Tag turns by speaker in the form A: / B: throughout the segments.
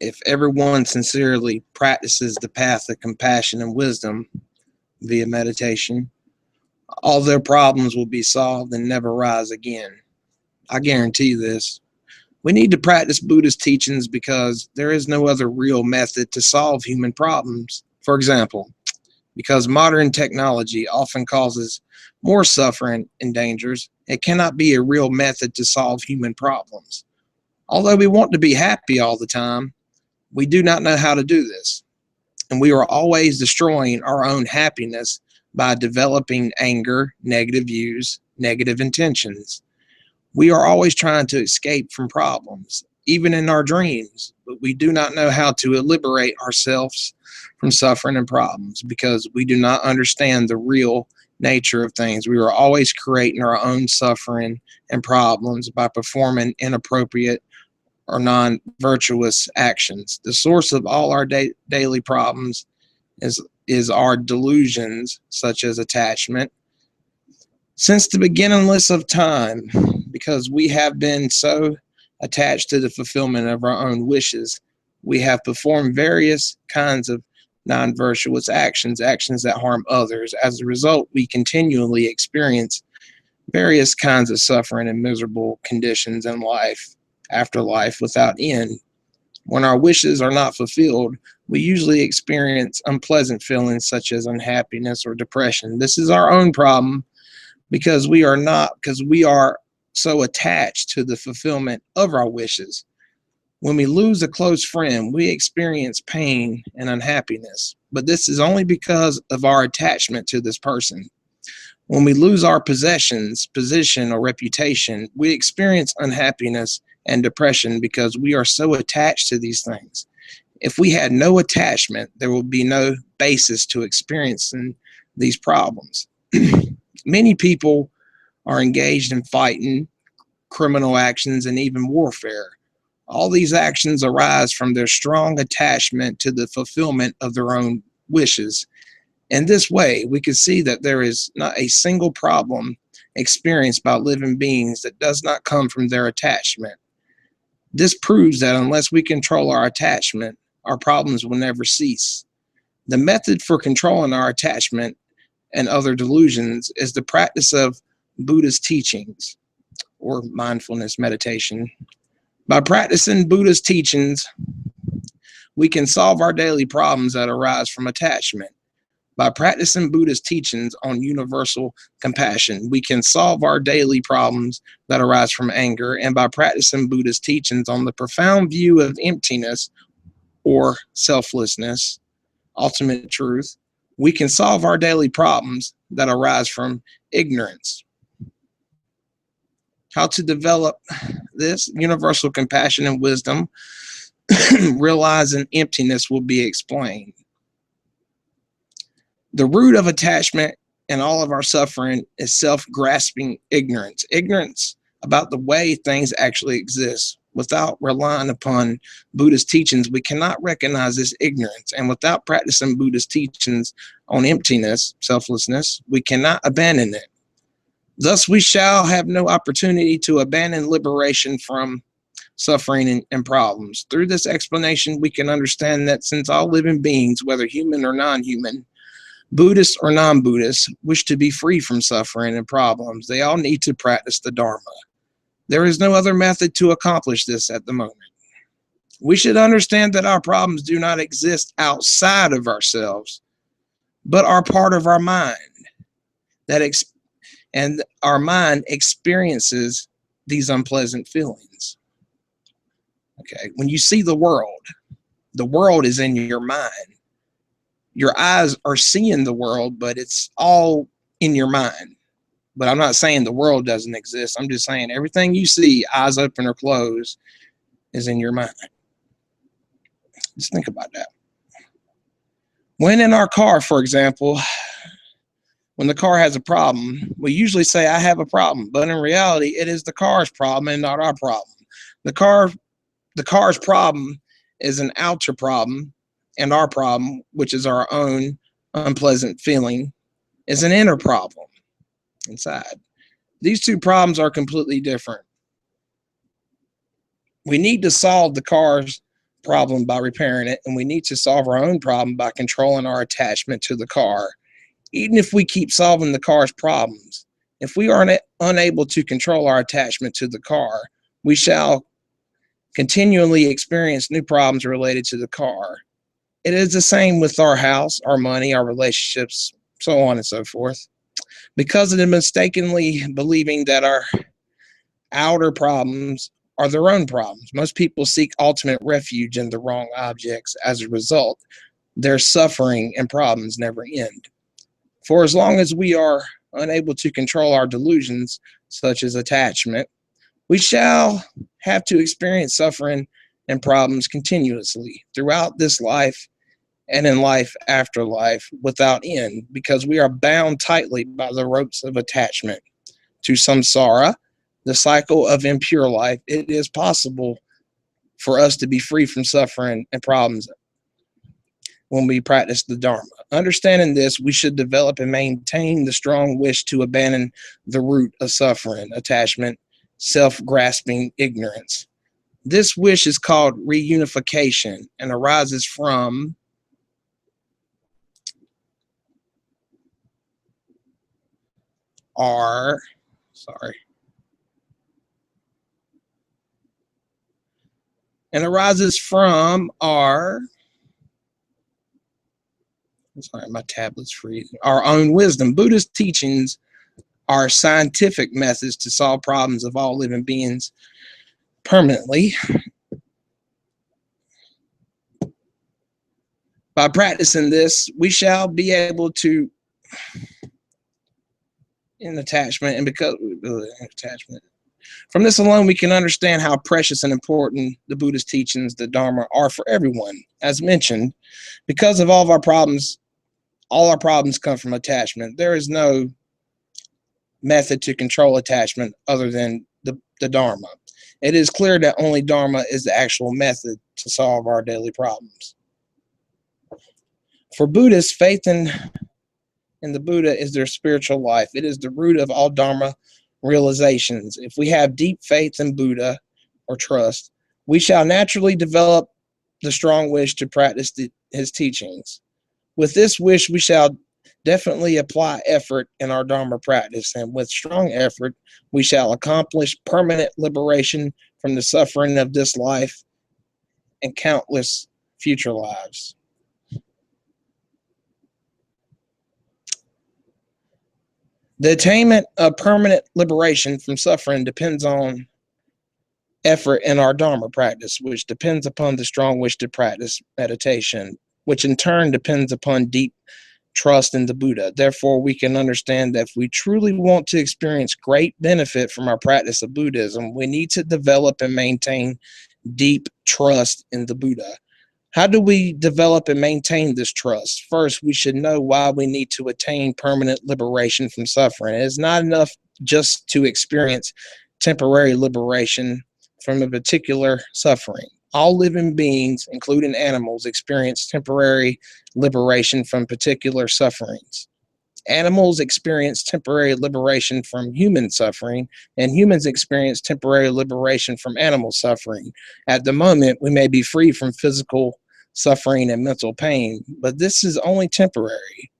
A: If everyone sincerely practices the path of compassion and wisdom via meditation, all their problems will be solved and never rise again. I guarantee this. We need to practice Buddhist teachings because there is no other real method to solve human problems. For example, because modern technology often causes more suffering and dangers, it cannot be a real method to solve human problems. Although we want to be happy all the time, we do not know how to do this. And we are always destroying our own happiness by developing anger, negative views, negative intentions. We are always trying to escape from problems, even in our dreams, but we do not know how to liberate ourselves from suffering and problems because we do not understand the real nature of things. We are always creating our own suffering and problems by performing inappropriate or non-virtuous actions. The source of all our daily problems is our delusions, such as attachment. Since the beginningless of time, because we have been so attached to the fulfillment of our own wishes, we have performed various kinds of non-virtuous actions, actions that harm others. As a result, we continually experience various kinds of suffering and miserable conditions in life, after life, without end. When our wishes are not fulfilled, we usually experience unpleasant feelings such as unhappiness or depression. This is our own problem because we are so attached to the fulfillment of our wishes. When we lose a close friend, we experience pain and unhappiness, but this is only because of our attachment to this person. When we lose our possessions, position, or reputation, we experience unhappiness and depression because we are so attached to these things. If we had no attachment, there would be no basis to experiencing these problems. Many people are engaged in fighting, criminal actions, and even warfare. All these actions arise from their strong attachment to the fulfillment of their own wishes. In this way, we can see that there is not a single problem experienced by living beings that does not come from their attachment. This proves that unless we control our attachment, our problems will never cease. The method for controlling our attachment and other delusions is the practice of Buddhist teachings or mindfulness meditation. By practicing Buddhist teachings, we can solve our daily problems that arise from attachment. By practicing Buddhist teachings on universal compassion, we can solve our daily problems that arise from anger. And by practicing Buddhist teachings on the profound view of emptiness or selflessness, ultimate truth, we can solve our daily problems that arise from ignorance. How to develop this universal compassion and wisdom, realizing emptiness, will be explained. The root of attachment and all of our suffering is self-grasping ignorance. Ignorance about the way things actually exist. Without relying upon Buddhist teachings, we cannot recognize this ignorance. And without practicing Buddhist teachings on emptiness, selflessness, we cannot abandon it. Thus, we shall have no opportunity to abandon liberation from suffering and problems. Through this explanation, we can understand that since all living beings, whether human or non-human, Buddhist or non-Buddhist, wish to be free from suffering and problems, they all need to practice the Dharma. There is no other method to accomplish this at the moment. We should understand that our problems do not exist outside of ourselves, but are part of our mind. And our mind experiences these unpleasant feelings. Okay, when you see the world is in your mind. Your eyes are seeing the world, but it's all in your mind. But I'm not saying the world doesn't exist. I'm just saying everything you see, eyes open or closed, is in your mind. Just think about that. When in our car, for example, when the car has a problem, we usually say, I have a problem. But in reality, it is the car's problem and not our problem. The car's problem is an outer problem, and our problem, which is our own unpleasant feeling, is an inner problem inside. These two problems are completely different. We need to solve the car's problem by repairing it, and we need to solve our own problem by controlling our attachment to the car. Even if we keep solving the car's problems, if we are unable to control our attachment to the car, we shall continually experience new problems related to the car. It is the same with our house, our money, our relationships, so on and so forth. Because of the mistakenly believing that our outer problems are their own problems, most people seek ultimate refuge in the wrong objects. As a result, their suffering and problems never end. For as long as we are unable to control our delusions, such as attachment, we shall have to experience suffering and problems continuously throughout this life and in life after life without end, because we are bound tightly by the ropes of attachment to samsara, the cycle of impure life. It is possible for us to be free from suffering and problems when we practice the Dharma. Understanding this, we should develop and maintain the strong wish to abandon the root of suffering, attachment, self-grasping ignorance. This wish is called reunification and arises from our, and arises from our, my tablet's freezing, our own wisdom. Buddhist teachings are scientific methods to solve problems of all living beings permanently. By practicing this, we shall be able to in attachment, and because attachment. From this alone, we can understand how precious and important the Buddhist teachings, the Dharma, are for everyone. As mentioned, because of all our problems come from attachment. There is no method to control attachment other than the Dharma. It is clear that only Dharma is the actual method to solve our daily problems. For Buddhists, faith in the Buddha is their spiritual life. It is the root of all Dharma realizations. If we have deep faith in Buddha or trust, we shall naturally develop the strong wish to practice his teachings. With this wish, we shall definitely apply effort in our Dharma practice, and with strong effort, we shall accomplish permanent liberation from the suffering of this life and countless future lives. The attainment of permanent liberation from suffering depends on effort in our Dharma practice, which depends upon the strong wish to practice meditation, which in turn depends upon deep trust in the Buddha. Therefore, we can understand that if we truly want to experience great benefit from our practice of Buddhism, we need to develop and maintain deep trust in the Buddha. How do we develop and maintain this trust? First, we should know why we need to attain permanent liberation from suffering. It is not enough just to experience temporary liberation from a particular suffering. All living beings, including animals, experience temporary liberation from particular sufferings. Animals experience temporary liberation from human suffering, and humans experience temporary liberation from animal suffering. At the moment, we may be free from physical suffering and mental pain, but this is only temporary.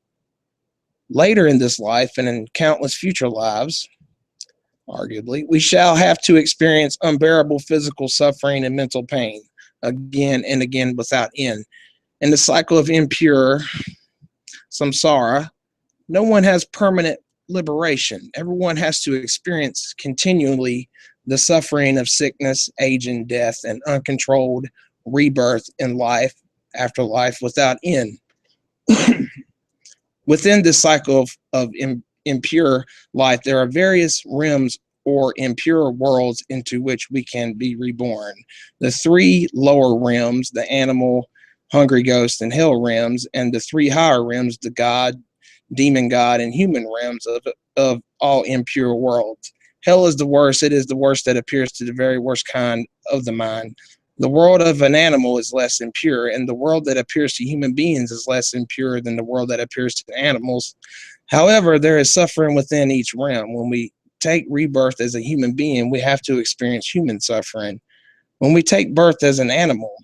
A: Later in this life and in countless future lives, arguably, we shall have to experience unbearable physical suffering and mental pain again and again without end. In the cycle of impure samsara, no one has permanent liberation. Everyone has to experience continually the suffering of sickness, age, and death, and uncontrolled rebirth in life after life without end. Within this cycle of impure life, there are various realms or impure worlds into which we can be reborn. The three lower realms, the animal, hungry ghost, and hell realms, and the three higher realms, the God, demon god, and human realms of all impure worlds. Hell is the worst. It is the worst that appears to the very worst kind of the mind. The world of an animal is less impure, and the world that appears to human beings is less impure than the world that appears to animals. However, there is suffering within each realm. When we take rebirth as a human being, we have to experience human suffering. When we take birth as an animal,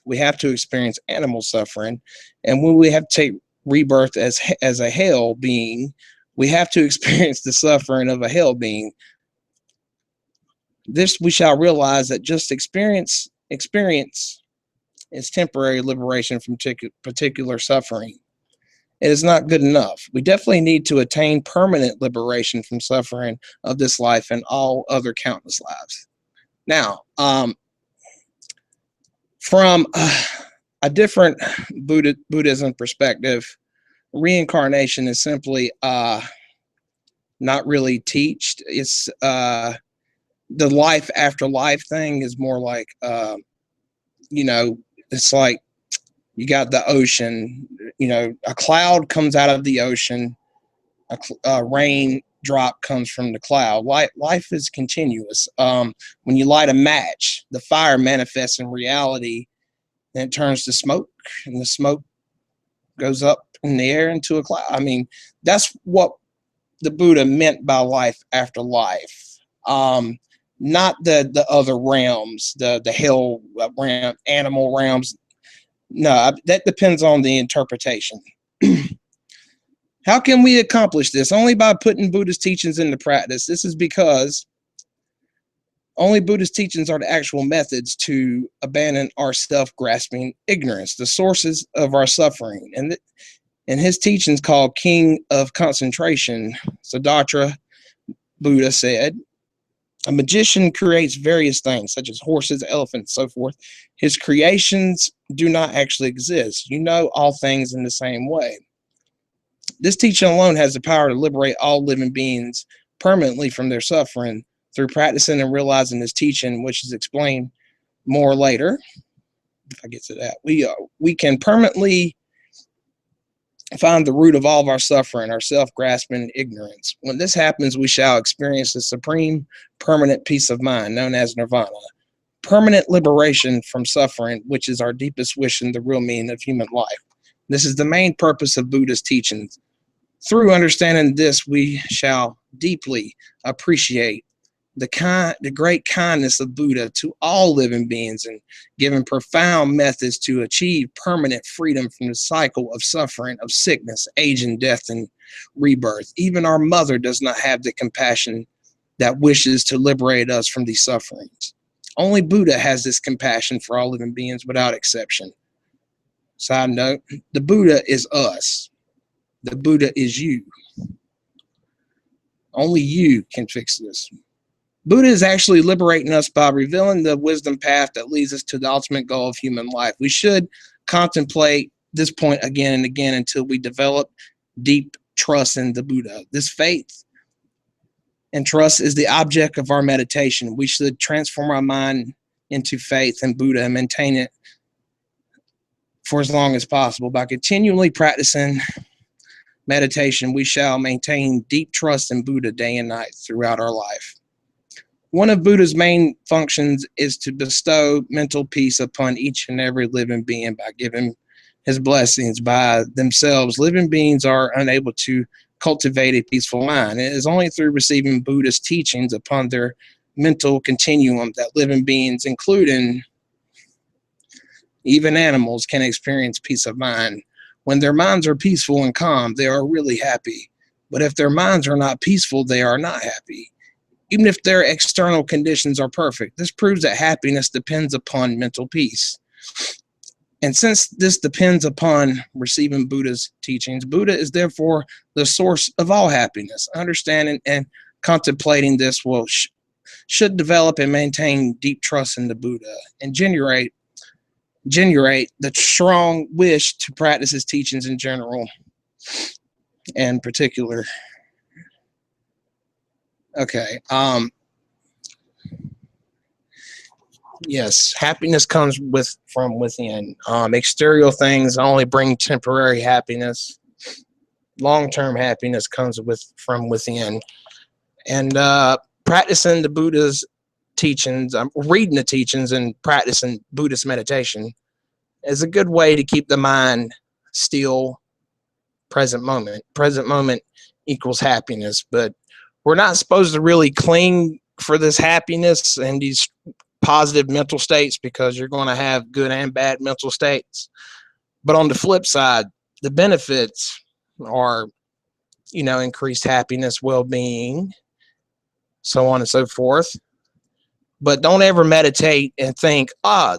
A: we have to experience animal suffering. And when we have to take rebirth as a hell being, we have to experience the suffering of a hell being. This we shall realize that just experience is temporary liberation from particular suffering. It is not good enough. We definitely need to attain permanent liberation from suffering of this life and all other countless lives. Now, from a different Buddhism perspective, reincarnation is simply not really taught. It's the life after life thing is more like, it's like you got the ocean, a cloud comes out of the ocean, a rain drop comes from the cloud. Life is continuous. When you light a match, the fire manifests in reality, and it turns to smoke, and the smoke goes up in the air into a cloud. I mean, that's what the Buddha meant by life after life. Not the other realms, the hell realm, animal realms. No, that depends on the interpretation. How can we accomplish this? Only by putting Buddha's teachings into practice. This is because only Buddha's teachings are the actual methods to abandon our self-grasping ignorance, the sources of our suffering. And in his teachings called King of Concentration, Siddhartha Buddha said, a magician creates various things, such as horses, elephants, so forth. His creations do not actually exist. You know all things in the same way. This teaching alone has the power to liberate all living beings permanently from their suffering through practicing and realizing this teaching, which is explained more later. If I get to that, we can permanently find the root of all of our suffering, our self-grasping ignorance. When this happens, we shall experience the supreme permanent peace of mind known as nirvana, permanent liberation from suffering, which is our deepest wish and the real meaning of human life. This is the main purpose of Buddha's teachings. Through understanding this, we shall deeply appreciate the great kindness of Buddha to all living beings and given profound methods to achieve permanent freedom from the cycle of suffering, of sickness, aging, death, and rebirth. Even our mother does not have the compassion that wishes to liberate us from these sufferings. Only Buddha has this compassion for all living beings without exception. Side note, the Buddha is us. The Buddha is you. Only you can fix this. Buddha is actually liberating us by revealing the wisdom path that leads us to the ultimate goal of human life. We should contemplate this point again and again until we develop deep trust in the Buddha. This faith and trust is the object of our meditation. We should transform our mind into faith in Buddha and maintain it for as long as possible. By continually practicing meditation, we shall maintain deep trust in Buddha day and night throughout our life. One of Buddha's main functions is to bestow mental peace upon each and every living being by giving his blessings. By themselves, living beings are unable to cultivate a peaceful mind. It is only through receiving Buddha's teachings upon their mental continuum that living beings, including even animals, can experience peace of mind. When their minds are peaceful and calm, they are really happy. But if their minds are not peaceful, they are not happy. Even if their external conditions are perfect, this proves that happiness depends upon mental peace. And since this depends upon receiving Buddha's teachings, Buddha is therefore the source of all happiness. Understanding and contemplating this should develop and maintain deep trust in the Buddha and generate the strong wish to practice his teachings in general and particular. Okay. Yes, happiness comes from within. Exterior things only bring temporary happiness. Long-term happiness comes from within. And practicing the Buddha's teachings, reading the teachings and practicing Buddhist meditation is a good way to keep the mind still, present moment. Present moment equals happiness, but we're not supposed to really cling for this happiness and these positive mental states, because you're going to have good and bad mental states. But on the flip side, the benefits are, increased happiness, well-being, so on and so forth. But don't ever meditate and think,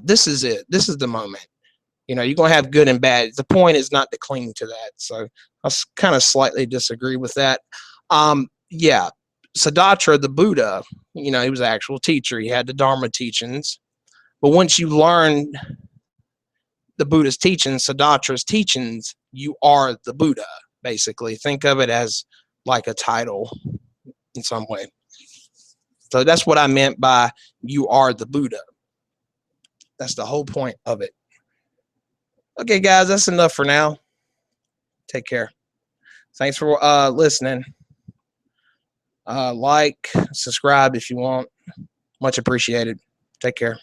A: this is it. This is the moment. You're going to have good and bad. The point is not to cling to that. So I kind of slightly disagree with that. Yeah, Siddhartha, the Buddha, he was an actual teacher. He had the Dharma teachings. But once you learn the Buddha's teachings, Siddhartha's teachings, you are the Buddha, basically. Think of it as like a title in some way. So that's what I meant by you are the Buddha. That's the whole point of it. Okay, guys, that's enough for now. Take care. Thanks for listening. Like, subscribe if you want. Much appreciated. Take care.